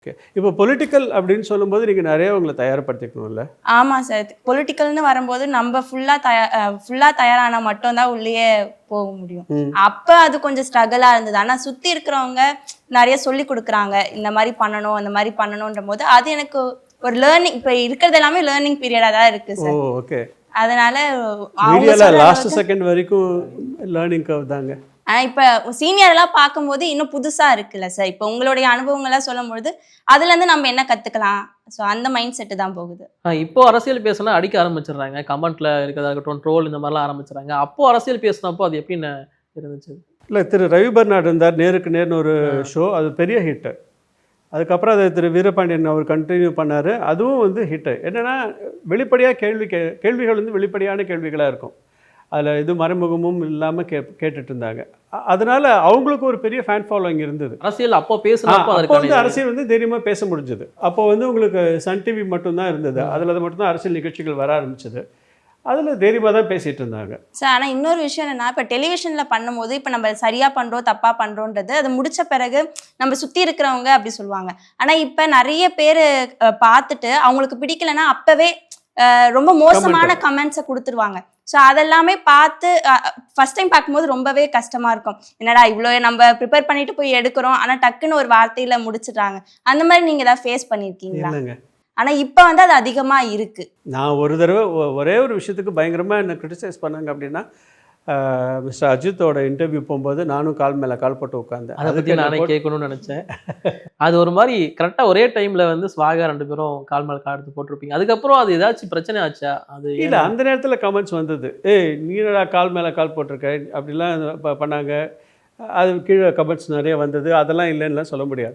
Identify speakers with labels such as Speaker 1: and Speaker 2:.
Speaker 1: Okay. இப்போ political அப்படின்னு சொல்லும்போது நீங்கள் நிறைய உங்களை தயார்படுத்திக்கணும்ல?
Speaker 2: ஆமாம் சார். பொலிட்டிக்கல்னு வரும்போது நம்ம ஃபுல்லாக தயாரானா மட்டும்தான் உள்ளேயே போக முடியும். அப்போ அது கொஞ்சம் ஸ்ட்ரகிளாக இருந்தது. ஆனால் சுற்றி இருக்கிறவங்க நிறைய சொல்லி கொடுக்குறாங்க, இந்த மாதிரி பண்ணணும் அந்த மாதிரி பண்ணணுன்ற போது அது எனக்கு ஒரு லேர்னிங். இப்போ இருக்கிறது எல்லாமே லேர்னிங் பீரியடாக தான் இருக்குது சார்.
Speaker 1: ஓகே.
Speaker 2: அதனால
Speaker 1: மீடியாவில் லாஸ்ட் செகண்ட் வரைக்கும் லேர்னிங் கர்வ் தாங்க.
Speaker 2: இப்போ சீனியர்லாம் பார்க்கும்போது இன்னும் புதுசாக இருக்குல்ல சார். இப்போ உங்களுடைய அனுபவங்கள்லாம் சொல்லும்பொழுது அதுலேருந்து நம்ம என்ன கற்றுக்கலாம், ஸோ அந்த மைண்ட் செட்டு தான் போகுது.
Speaker 3: இப்போ அரசியல் பேசினா அடிக்க ஆரம்பிச்சிடுறாங்க, கமெண்ட்ல இருக்கிறதா இருக்கட்டும், ட்ரோல் இந்த மாதிரிலாம் ஆரம்பிச்சிடுறாங்க. அப்போ அரசியல் பேசினப்போ அது எப்படின்னு இருந்துச்சு? இல்லை,
Speaker 1: திரு ரவி பர்னாட் இருந்தார், நேருக்கு நேர்னு ஒரு ஷோ, அது பெரிய ஹிட்டு. அதுக்கப்புறம் அதை திரு வீரபாண்டியன் அவர் கண்டினியூ பண்ணார், அதுவும் வந்து ஹிட்டு. என்னென்னா வெளிப்படையாக கேள்விகள் வந்து வெளிப்படையான கேள்விகளாக இருக்கும், அதில் இது மறைமுகமும் இல்லாமல் கேட்டுட்டு இருந்தாங்க. அதனால அவங்களுக்கு ஒரு பெரிய ஃபேன் ஃபாலோயிங் இருந்தது.
Speaker 3: அரசியல் அப்போ பேசுனப்போ
Speaker 1: வந்து அரசியல் வந்து தைரியமாக பேச முடிஞ்சது. அப்போ வந்து உங்களுக்கு சன் டிவி மட்டும்தான் இருந்தது, அதில் மட்டும்தான் அரசியல் நிகழ்ச்சிகள் வர ஆரம்பிச்சது. அதில் தைரியமாக தான் பேசிகிட்டு இருந்தாங்க
Speaker 2: சார். ஆனால் இன்னொரு விஷயம் என்னென்னா, இப்போ டெலிவிஷனில் பண்ணும்போது இப்போ நம்ம சரியாக பண்ணுறோம் தப்பாக பண்ணுறோன்றது அது முடித்த பிறகு நம்ம சுற்றி இருக்கிறவங்க அப்படி சொல்லுவாங்க. ஆனால் இப்போ நிறைய பேர் பார்த்துட்டு அவங்களுக்கு பிடிக்கலைன்னா அப்போவே ரொம்ப மோசமான கமெண்ட்ஸை கொடுத்துருவாங்க. ஸோ அதெல்லாமே பார்த்து ஃபஸ்ட் டைம் பார்க்கும்போது ரொம்பவே கஷ்டமாக இருக்கும். என்னடா இவ்வளோ நம்ம ப்ரிப்பேர் பண்ணிட்டு போய் எடுக்கிறோம், ஆனால் டக்குன்னு ஒரு வார்த்தையில் முடிச்சிடுறாங்க. அந்த மாதிரி நீங்கள் ஏதாவது ஃபேஸ் பண்ணியிருக்கீங்களா? ஆனால் இப்போ வந்து அது அதிகமாக இருக்குது.
Speaker 1: நான் ஒரு தடவை ஒரே ஒரு விஷயத்துக்கு பயங்கரமாக என்னை கிரிட்டிசைஸ் பண்ணாங்க. அப்படின்னா மிஸ்டர் அஜித்தோட இன்டர்வியூ போகும்போது நானும் கால் மேலே கால் போட்டு உட்காந்தேன்.
Speaker 3: அதை பற்றி நானே கேட்கணும்னு நினச்சேன். அது ஒரு மாதிரி கரெக்டாக ஒரே டைமில் வந்து ஸ்வாகா 2 பேரும் கால் மேலே கால் எடுத்து போட்டிருப்பீங்க. அதுக்கப்புறம் அது ஏதாச்சும் பிரச்சனை ஆச்சா? அது
Speaker 1: இல்லை, அந்த நேரத்தில் கமெண்ட்ஸ் வந்தது, நீடா கால் மேலே கால் போட்டிருக்க அப்படிலாம் பண்ணாங்க. அது கீழே கமெண்ட்ஸ் நிறைய வந்தது. அதெல்லாம் இல்லைன்னுலாம் சொல்ல முடியாது.